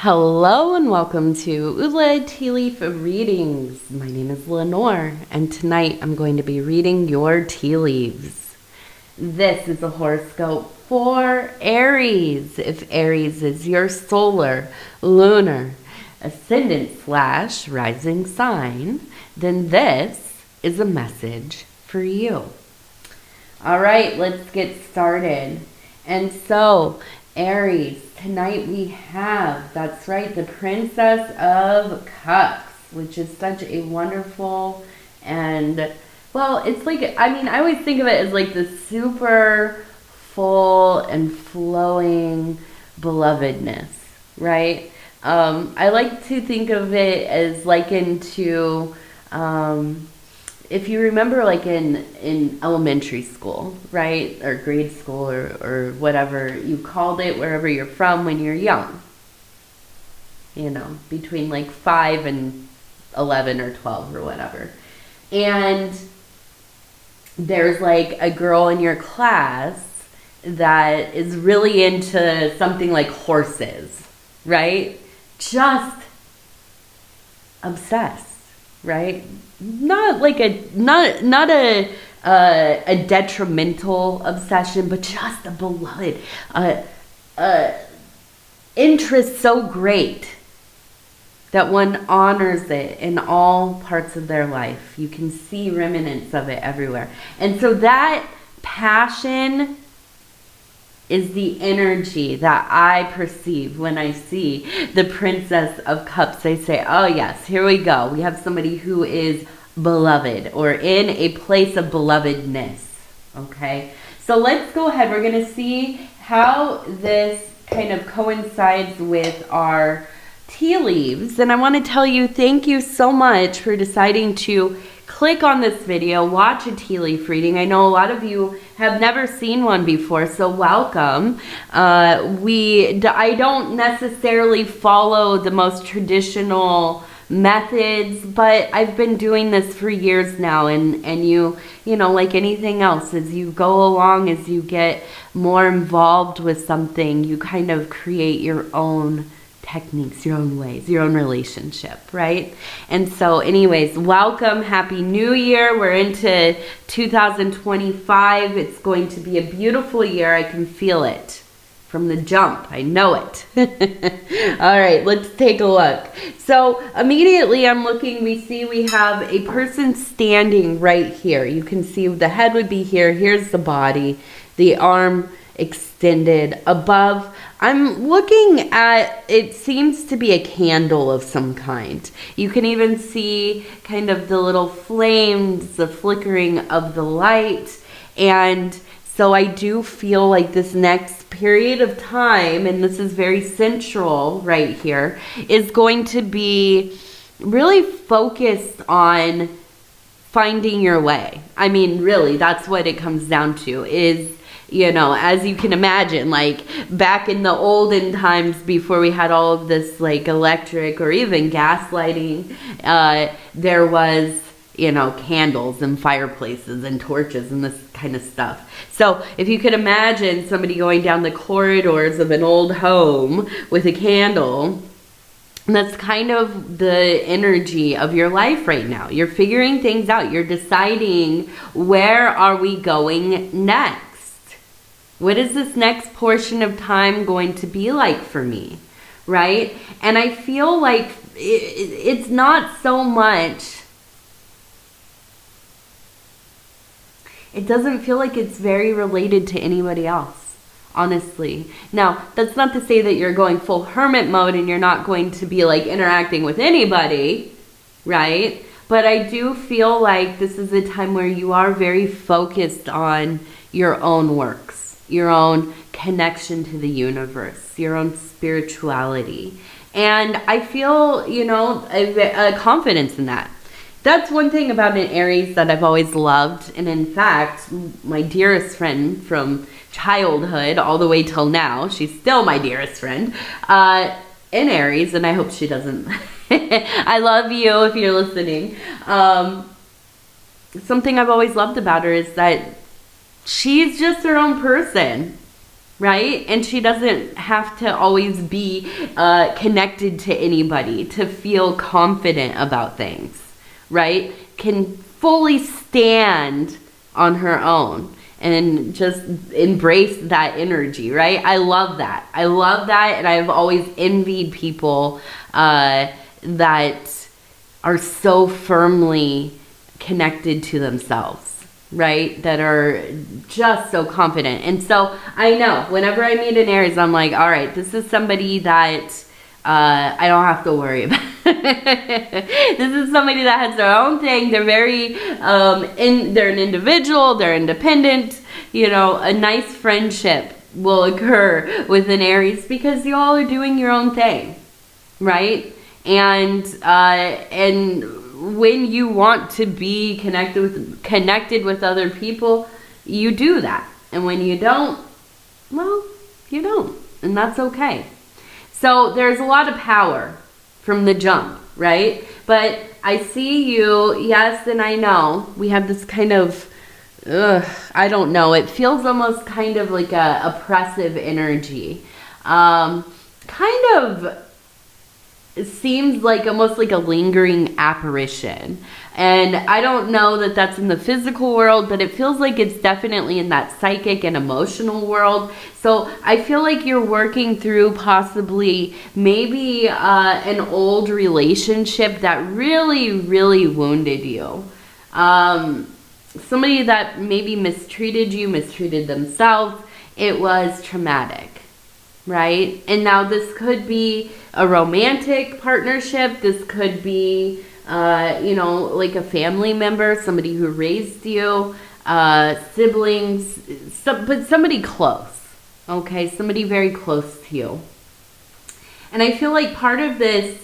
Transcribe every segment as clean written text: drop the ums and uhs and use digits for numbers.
Hello and welcome to Ula Tea Leaf Readings. My name is Lenor, and tonight I'm going to be reading your tea leaves. This is a horoscope for Aries. If Aries is your solar, lunar, ascendant / rising sign, then this is a message for you. All right, let's get started. And so, Aries, tonight we have, that's right, the Princess of Cups, which is such a wonderful and, well, it's like, I always think of it as like the super full and flowing belovedness, right? I like to think of it as likened to, if you remember, like in elementary school, right, or grade school or whatever you called it, wherever you're from when you're young, between like 5 and 11 or 12 or whatever. And there's like a girl in your class that is really into something like horses, right? Just obsessed, right? Not like not a detrimental obsession, but just a beloved interest so great that one honors it in all parts of their life. You can see remnants of it everywhere. And so that passion is the energy that I perceive when I see the Princess of Cups. I say, oh yes, here we go. We have somebody who is beloved or in a place of belovedness. Okay, so let's go ahead. We're going to see how this kind of coincides with our tea leaves. And I want to tell you, thank you so much for deciding to click on this video, watch a tea leaf reading. I know a lot of you have never seen one before, so welcome. I don't necessarily follow the most traditional methods, but I've been doing this for years now, and you know, like anything else, as you go along, as you get more involved with something, you kind of create your own techniques, your own ways, your own relationship, right? And so anyways, welcome, happy new year. We're into 2025. It's going to be a beautiful year. I can feel it from the jump. I know it. All right, let's take a look. So immediately I'm looking, we have a person standing right here. You can see the head would be here. Here's the body, the arm extended above. I'm looking at, it seems to be a candle of some kind. You can even see kind of the little flames, the flickering of the light. And so I do feel like this next period of time, and this is very central right here, is going to be really focused on finding your way. I mean, really, that's what it comes down to, is, as you can imagine, like back in the olden times before we had all of this like electric or even gas lighting, there was, candles and fireplaces and torches and this kind of stuff. So if you could imagine somebody going down the corridors of an old home with a candle, that's kind of the energy of your life right now. You're figuring things out. You're deciding, where are we going next? What is this next portion of time going to be like for me, right? And I feel like it's not so much, it doesn't feel like it's very related to anybody else, honestly. Now, that's not to say that you're going full hermit mode and you're not going to be like interacting with anybody, right? But I do feel like this is a time where you are very focused on your own works, your own connection to the universe, your own spirituality. And I feel, a confidence in that. That's one thing about an Aries that I've always loved. And in fact, my dearest friend from childhood all the way till now, she's still my dearest friend, in Aries, and I hope she doesn't. I love you if you're listening. Something I've always loved about her is that she's just her own person, right? And she doesn't have to always be connected to anybody to feel confident about things, right? Can fully stand on her own and just embrace that energy, right? I love that. I love that, and I've always envied people that are so firmly connected to themselves, right? That are just so confident. And so I know whenever I meet an Aries, I'm like, all right, this is somebody that I don't have to worry about. This is somebody that has their own thing. They're very, they're an individual, they're independent. You know, a nice friendship will occur with an Aries because you all are doing your own thing, right? And when you want to be connected with other people, you do that. And when you don't, well, you don't. And that's okay. So there's a lot of power from the jump, right? But I see you, yes, and I know. We have this kind of, I don't know. It feels almost kind of like a oppressive energy. Kind of, it seems like almost like a lingering apparition. And I don't know that that's in the physical world, but it feels like it's definitely in that psychic and emotional world. So I feel like you're working through possibly maybe an old relationship that really, really wounded you. Somebody that maybe mistreated you, mistreated themselves. It was traumatic. Right? And now this could be a romantic partnership. This could be, you know, like a family member, somebody who raised you, siblings, but somebody close. Okay? Somebody very close to you. And I feel like part of this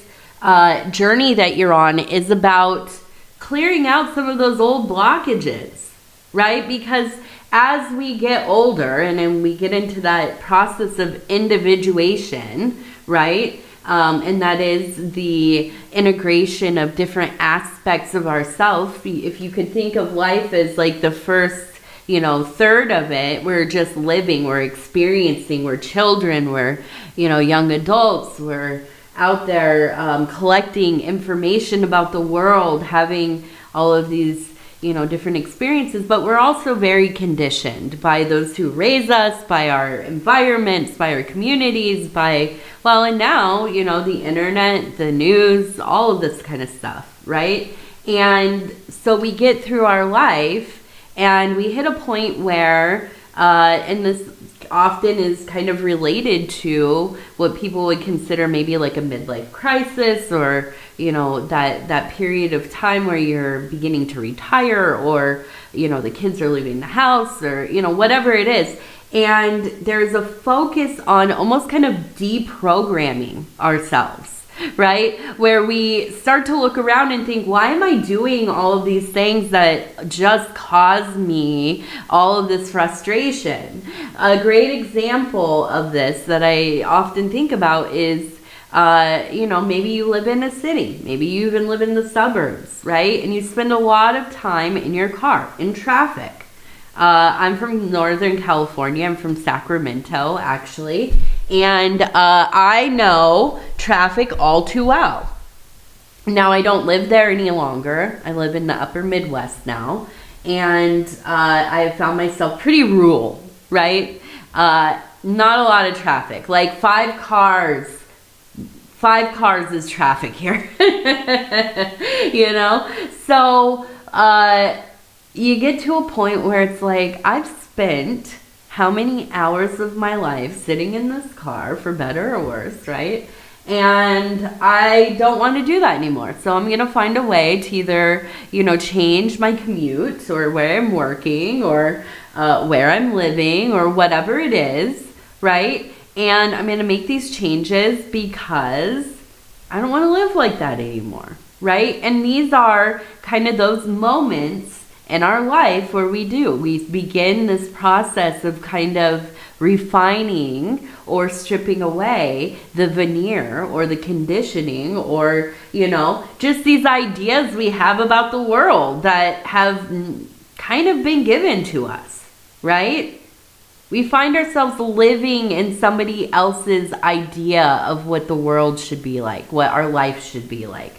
journey that you're on is about clearing out some of those old blockages, right? Because as we get older and then we get into that process of individuation, right? And that is the integration of different aspects of ourselves. If you could think of life as like the first, you know, third of it, we're just living, we're experiencing, we're children, we're, you know, young adults, we're out there collecting information about the world, having all of these, you know, different experiences, but we're also very conditioned by those who raise us, by our environments, by our communities, by, well, and now, you know, the internet, the news, all of this kind of stuff, right? And so we get through our life and we hit a point where, and this often is kind of related to what people would consider maybe like a midlife crisis, or, you know, that period of time where you're beginning to retire, or, you know, the kids are leaving the house, or, you know, whatever it is. And there's a focus on almost kind of deprogramming ourselves, right? Where we start to look around and think, why am I doing all of these things that just cause me all of this frustration? A great example of this that I often think about is, you know, maybe you live in a city, maybe you even live in the suburbs, right? And you spend a lot of time in your car, in traffic. I'm from Northern California. I'm from Sacramento, actually. And I know traffic all too well. Now, I don't live there any longer. I live in the upper Midwest now. And I have found myself pretty rural, right? Not a lot of traffic. Like 5 cars is traffic here. You know? So you get to a point where it's like, I've spent how many hours of my life sitting in this car, for better or worse, right? And I don't want to do that anymore. So I'm going to find a way to either, you know, change my commute, or where I'm working, or where I'm living, or whatever it is, right? And I'm going to make these changes because I don't want to live like that anymore, right? And these are kind of those moments in our life where we begin this process of kind of refining or stripping away the veneer or the conditioning, or, you know, just these ideas we have about the world that have kind of been given to us, right? We find ourselves living in somebody else's idea of what the world should be like, what our life should be like,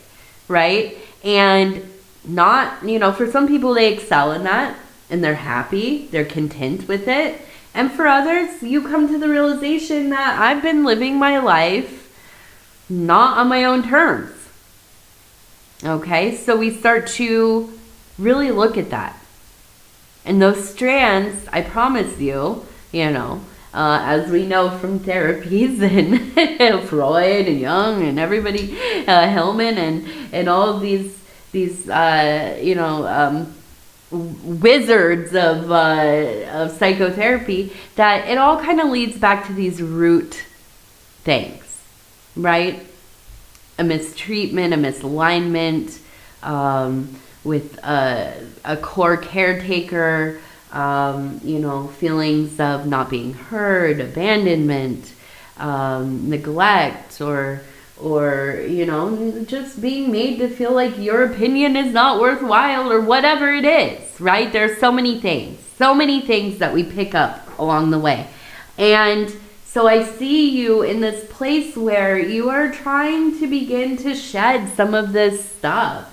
right? And not, for some people they excel in that and they're happy, they're content with it. And for others, you come to the realization that I've been living my life not on my own terms. Okay, so we start to really look at that. And those strands, I promise you, as we know from therapies and Freud and Jung and everybody, Hillman and all of these wizards of psychotherapy, that it all kind of leads back to these root things, right? A mistreatment, a misalignment, with a core caretaker, feelings of not being heard, abandonment, neglect, or just being made to feel like your opinion is not worthwhile or whatever it is, right? There's so many things that we pick up along the way. And so I see you in this place where you are trying to begin to shed some of this stuff,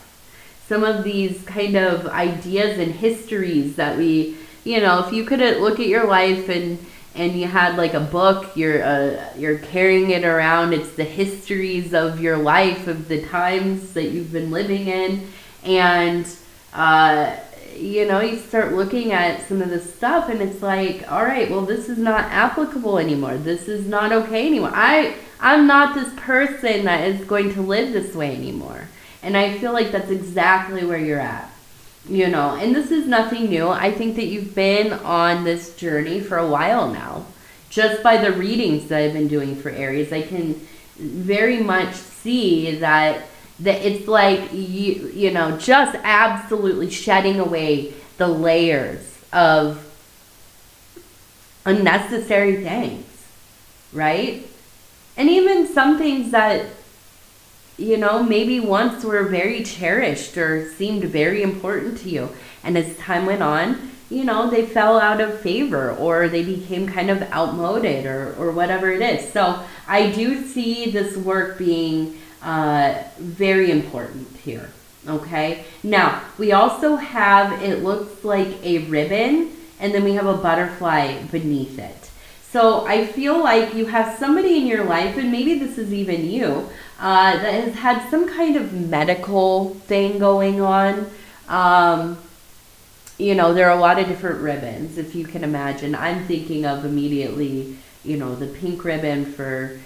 some of these kind of ideas and histories that we, if you could look at your life and you had like a book, you're carrying it around. It's the histories of your life, of the times that you've been living in. And, you start looking at some of this stuff and it's like, all right, well, this is not applicable anymore. This is not okay anymore. I'm not this person that is going to live this way anymore. And I feel like that's exactly where you're at, and this is nothing new. I think that you've been on this journey for a while now. Just by the readings that I've been doing for Aries, I can very much see that it's like, just absolutely shedding away the layers of unnecessary things, right? And even some things that, maybe once were very cherished or seemed very important to you. And as time went on, they fell out of favor or they became kind of outmoded or whatever it is. So I do see this work being very important here. Okay. Now, we also have, it looks like a ribbon, and then we have a butterfly beneath it. So I feel like you have somebody in your life, and maybe this is even you, that has had some kind of medical thing going on. There are a lot of different ribbons, if you can imagine. I'm thinking of immediately, the pink ribbon for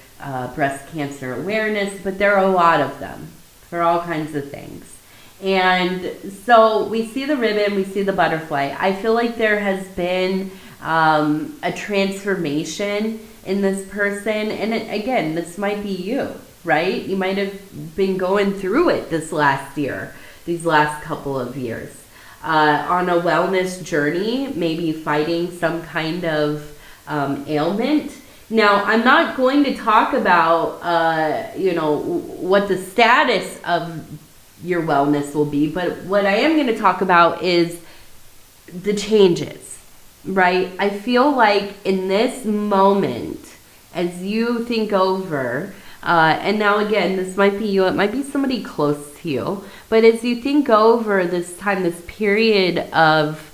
breast cancer awareness, but there are a lot of them for all kinds of things. And so we see the ribbon, we see the butterfly. I feel like there has been a transformation in this person. And again, this might be you, right? You might have been going through it this last year, these last couple of years, on a wellness journey, maybe fighting some kind of ailment. Now, I'm not going to talk about, what the status of your wellness will be, but what I am going to talk about is the changes, right? I feel like in this moment, as you think over, and now again, this might be you, it might be somebody close to you, but as you think over this time, this period of,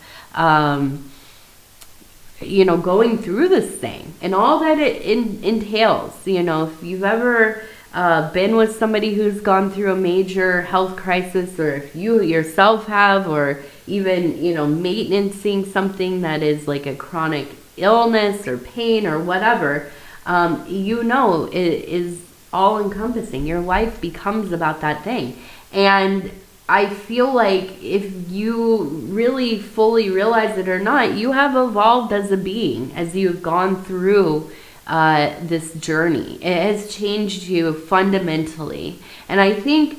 going through this thing and all that it entails, if you've ever been with somebody who's gone through a major health crisis, or if you yourself have, or even, maintaining something that is like a chronic illness or pain or whatever, it is all encompassing. Your life becomes about that thing. And I feel like if you really fully realize it or not, you have evolved as a being as you've gone through this journey. It has changed you fundamentally. And I think,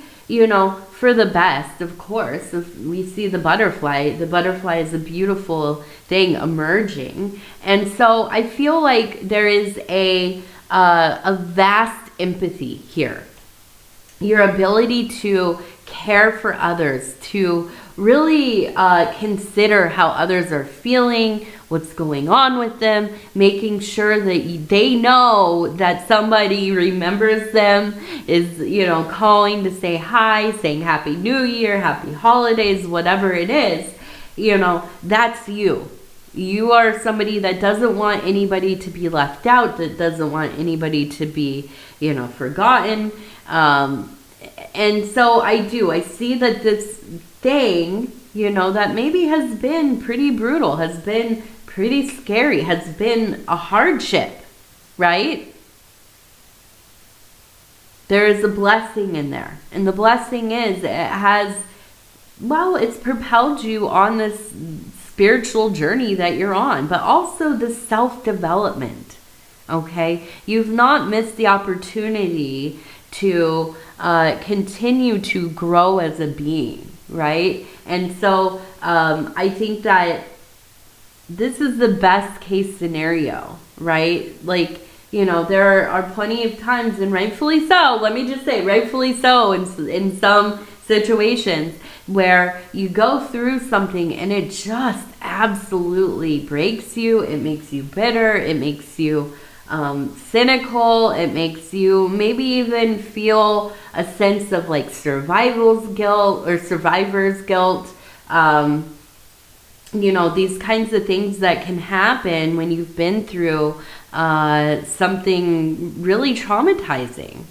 for the best, of course. If we see the butterfly is a beautiful thing emerging. And so I feel like there is a vast empathy here. Your ability to care for others, to really consider how others are feeling, what's going on with them, making sure that they know that somebody remembers them, is, you know, calling to say hi, saying Happy New Year, Happy Holidays, whatever it is, you know, that's you. You are somebody that doesn't want anybody to be left out, that doesn't want anybody to be, you know, forgotten. And so I see that this thing, you know, that maybe has been pretty brutal, has been pretty scary, has been a hardship, right? There is a blessing in there. And the blessing is it's propelled you on this spiritual journey that you're on, but also the self-development, okay? You've not missed the opportunity to continue to grow as a being, right? And so I think that this is the best case scenario, right? Like, you know, there are plenty of times, and rightfully so, let me just say, rightfully so, in some situations where you go through something and it just absolutely breaks you. It makes you bitter. It makes you cynical. It makes you maybe even feel a sense of like survivor's guilt. You know, these kinds of things that can happen when you've been through something really traumatizing.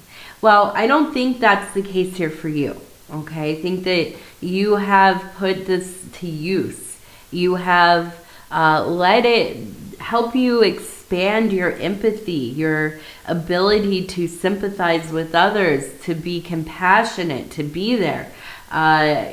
Well, I don't think that's the case here for you. Okay, I think that you have put this to use. You have let it help you expand your empathy, your ability to sympathize with others, to be compassionate, to be there.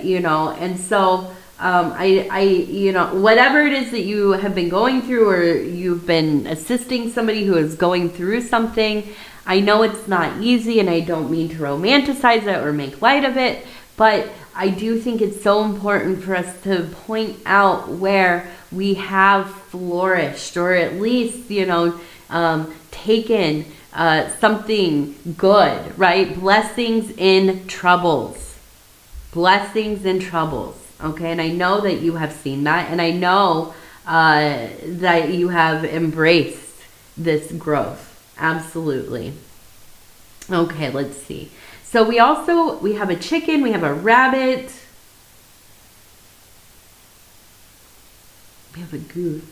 You know, and so you know, whatever it is that you have been going through, or you've been assisting somebody who is going through something, I know it's not easy, and I don't mean to romanticize it or make light of it, but I do think it's so important for us to point out where we have flourished, or at least, you know, taken something good, right? Blessings in troubles. Blessings in troubles, okay? And I know that you have seen that, and I know that you have embraced this growth. Absolutely. Okay, let's see. So we have a chicken, we have a rabbit, we have a goose.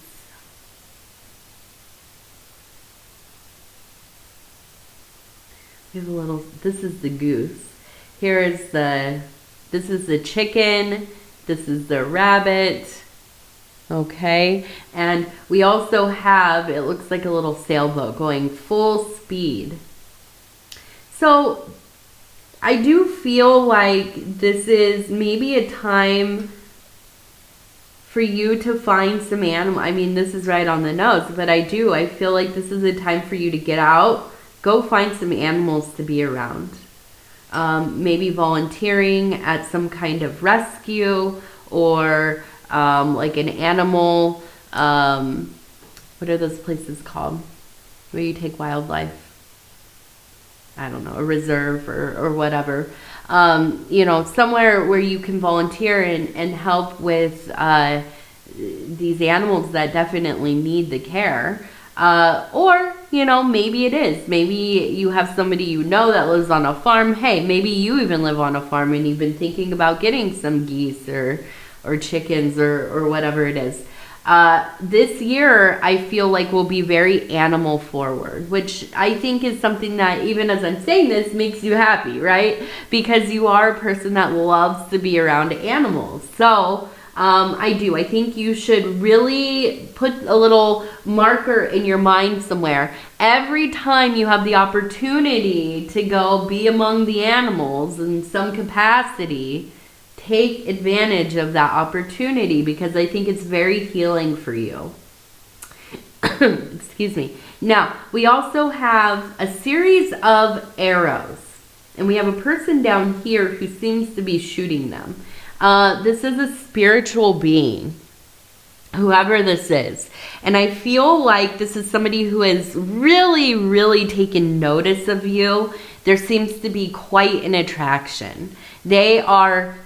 We have this is the goose. This is the chicken, this is the rabbit. Okay, and we also have, it looks like a little sailboat going full speed. So I do feel like this is maybe a time for you to find some animal. I mean, this is right on the nose, but I feel like this is a time for you to get out, go find some animals to be around. Maybe volunteering at some kind of rescue, or like an animal, what are those places called where you take wildlife? I don't know, a reserve or whatever. You know, somewhere where you can volunteer and help with these animals that definitely need the care. Or, you know, maybe it is. Maybe you have somebody you know that lives on a farm. Hey, maybe you even live on a farm and you've been thinking about getting some geese or chickens or whatever it is. This year, I feel like will be very animal forward, which I think is something that, even as I'm saying this, makes you happy, right? Because you are a person that loves to be around animals. So I think you should really put a little marker in your mind somewhere. Every time you have the opportunity to go be among the animals in some capacity, take advantage of that opportunity, because I think it's very healing for you. Excuse me. Now, we also have a series of arrows, and we have a person down here who seems to be shooting them. This is a spiritual being, whoever this is. And I feel like this is somebody who has really, really taken notice of you. There seems to be quite an attraction. They are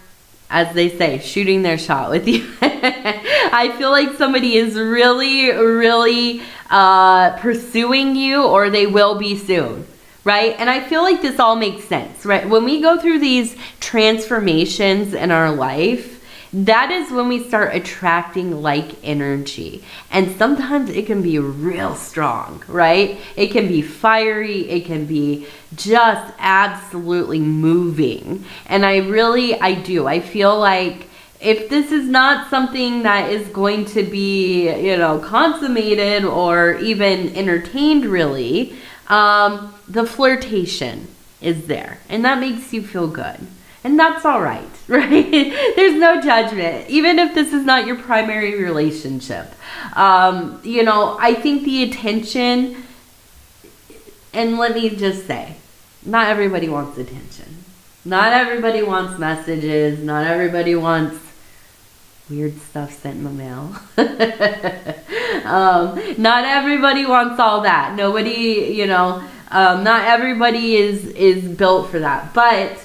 as they say, shooting their shot with you. I feel like somebody is really, really pursuing you, or they will be soon, right? And I feel like this all makes sense, right? When we go through these transformations in our life, that is when we start attracting like energy. And sometimes it can be real strong, right? It can be fiery. It can be just absolutely moving. And I do. I feel like if this is not something that is going to be, consummated or even entertained really, the flirtation is there. And that makes you feel good. And that's all right, right? There's no judgment, even if this is not your primary relationship. I think the attention, and let me just say, not everybody wants attention. Not everybody wants messages. Not everybody wants weird stuff sent in the mail. Not everybody wants all that. Nobody, not everybody is built for that. But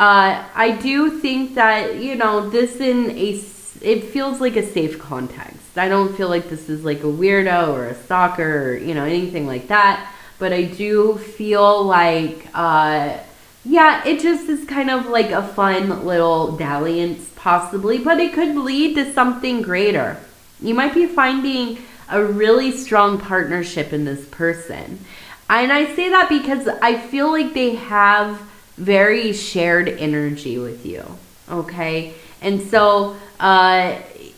I do think that, it feels like a safe context. I don't feel like this is like a weirdo or a stalker or, anything like that. But I do feel like, it just is kind of like a fun little dalliance possibly, but it could lead to something greater. You might be finding a really strong partnership in this person. And I say that because I feel like they have very shared energy with you, okay? And so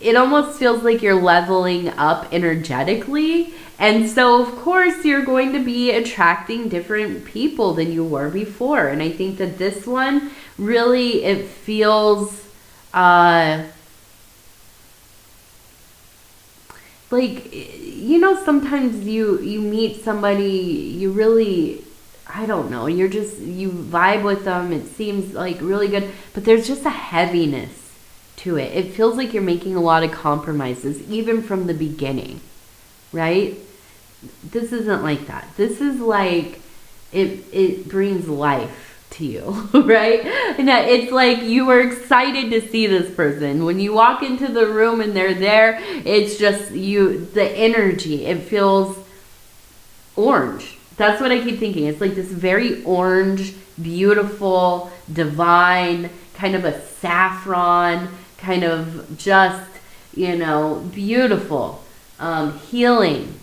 it almost feels like you're leveling up energetically. And so, of course, you're going to be attracting different people than you were before. And I think that this one, really, it feels like, sometimes you meet somebody, you really, I don't know, you vibe with them, it seems like really good, but there's just a heaviness to it. It feels like you're making a lot of compromises, even from the beginning, right? This isn't like that. This is like, it brings life to you, right? And it's like you were excited to see this person. When you walk into the room and they're there, it's just the energy, it feels orange. That's what I keep thinking. It's like this very orange, beautiful, divine, kind of a saffron, kind of just, beautiful, healing,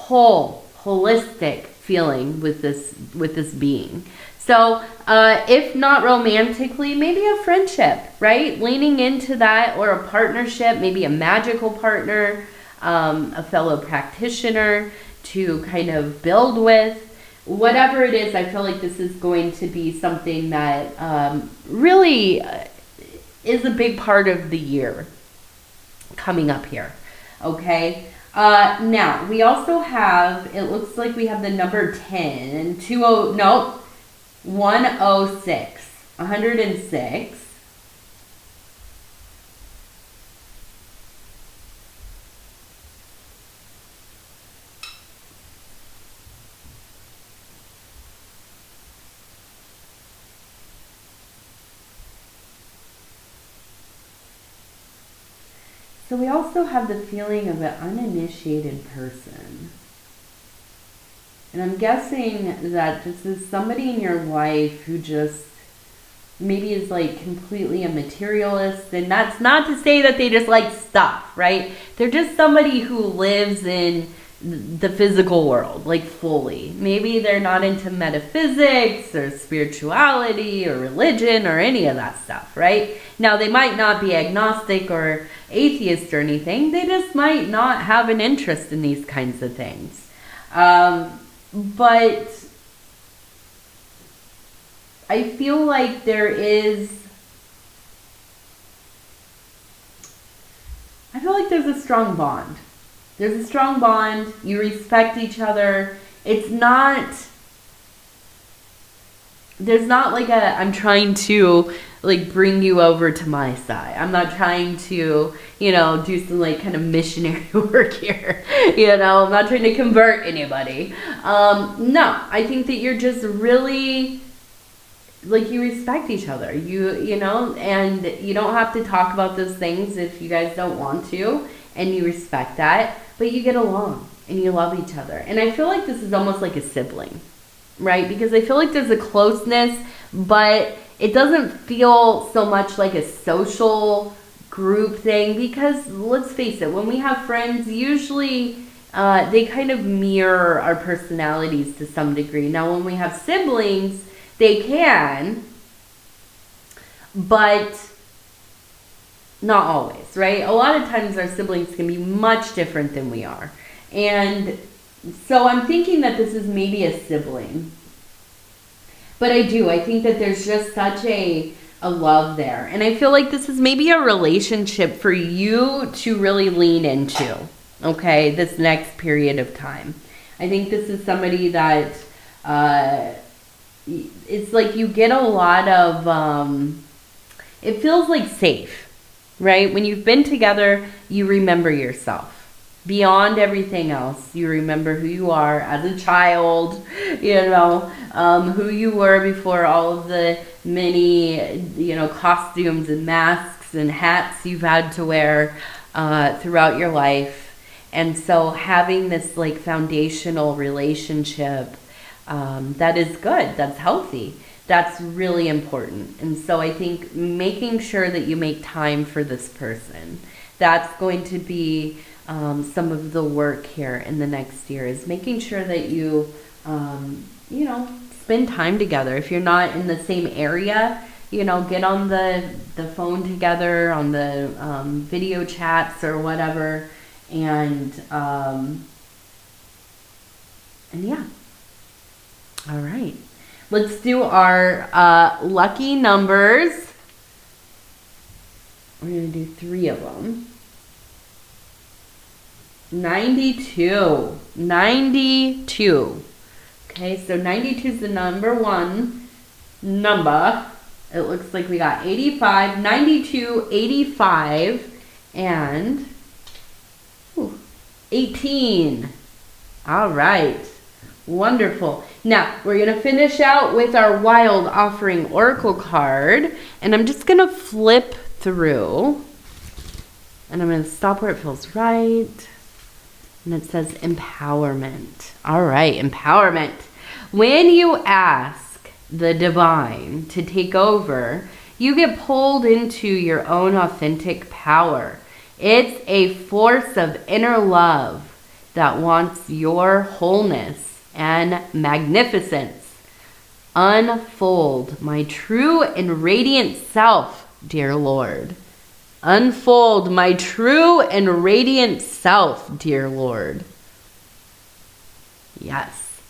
holistic feeling with this being. So if not romantically, maybe a friendship, right? Leaning into that, or a partnership, maybe a magical partner, a fellow practitioner to kind of build with. Whatever it is, I feel like this is going to be something that really is a big part of the year coming up here, okay? Now, we also have, it looks like we have the number 10, 106. So we also have the feeling of an uninitiated person. And I'm guessing that this is somebody in your life who just maybe is like completely a materialist. And that's not to say that they just like stuff, right? They're just somebody who lives in the physical world, like fully. Maybe they're not into metaphysics or spirituality or religion or any of that stuff, right? Now, they might not be agnostic or atheist or anything. They just might not have an interest in these kinds of things. But I feel like there's a strong bond. There's a strong bond. You respect each other. There's not like I'm trying to like bring you over to my side. I'm not trying to, do some like kind of missionary work here. I'm not trying to convert anybody. No, I think that you're just really like you respect each other. You know, and you don't have to talk about those things if you guys don't want to, and you respect that, but you get along and you love each other. And I feel like this is almost like a sibling, right? Because I feel like there's a closeness, but it doesn't feel so much like a social group thing, because let's face it, when we have friends, usually they kind of mirror our personalities to some degree. Now, when we have siblings, they can, but not always, right? A lot of times our siblings can be much different than we are. And so I'm thinking that this is maybe a sibling. But I think that there's just such a love there. And I feel like this is maybe a relationship for you to really lean into, okay, this next period of time. I think this is somebody that it's like you get a lot of, it feels like safe, right? When you've been together, you remember yourself. Beyond everything else, you remember who you are as a child, you know, who you were before all of the many, you know, costumes and masks and hats you've had to wear throughout your life. And so having this like foundational relationship that is good, that's healthy, that's really important. And so I think making sure that you make time for this person, that's going to be some of the work here in the next year, is making sure that you, you know, spend time together. If you're not in the same area, you know, get on the phone together, on the video chats or whatever, and yeah. All right. Let's do our lucky numbers. We're going to do 3 of them. 92. 92. Okay, so 92 is the number 1 number. It looks like we got 85, 92, 85, and 18. All right. Wonderful. Now, we're going to finish out with our Wild Offering Oracle card, and I'm just going to flip through, and I'm going to stop where it feels right. And it says empowerment. All right, empowerment. When you ask the divine to take over, you get pulled into your own authentic power. It's a force of inner love that wants your wholeness and magnificence. Unfold my true and radiant self, dear Lord. Unfold my true and radiant self, dear Lord. Yes.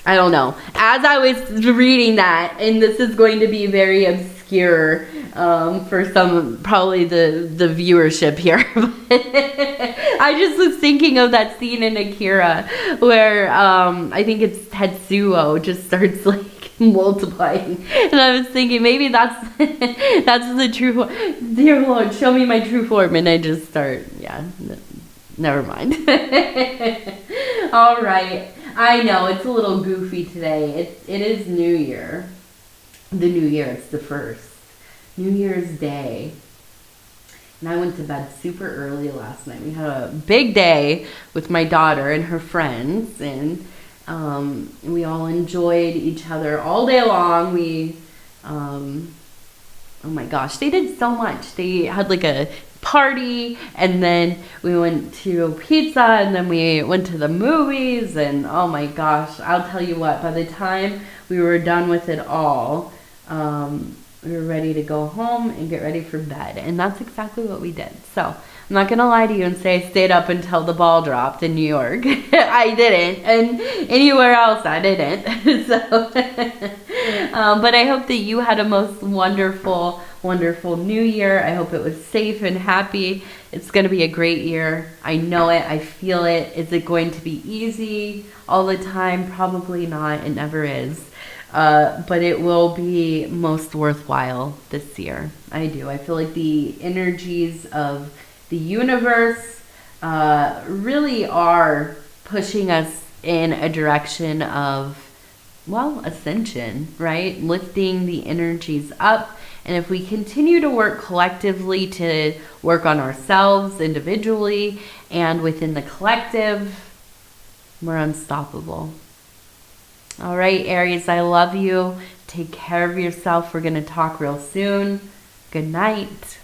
I don't know. As I was reading that, and this is going to be very obscure for some, probably the viewership here. I just was thinking of that scene in Akira where I think it's Tetsuo just starts like multiplying, and I was thinking maybe that's the true form. Dear Lord, show me my true form, and I just start, never mind. All right, I know it's a little goofy today. It is New Year. The New Year, it's the 1st. New Year's Day. And I went to bed super early last night. We had a big day with my daughter and her friends, and we all enjoyed each other all day long. We, oh my gosh, they did so much. They had like a party, and then we went to pizza, and then we went to the movies, and oh my gosh, I'll tell you what, by the time we were done with it all, we were ready to go home and get ready for bed. And that's exactly what we did. So I'm not going to lie to you and say I stayed up until the ball dropped in New York. I didn't. And anywhere else, I didn't. So, but I hope that you had a most wonderful, wonderful New Year. I hope it was safe and happy. It's going to be a great year. I know it. I feel it. Is it going to be easy all the time? Probably not. It never is. But it will be most worthwhile this year. I do. I feel like the energies of the universe really are pushing us in a direction of ascension, right? Lifting the energies up. And if we continue to work collectively to work on ourselves individually and within the collective, we're unstoppable. All right, Aries, I love you. Take care of yourself. We're going to talk real soon. Good night.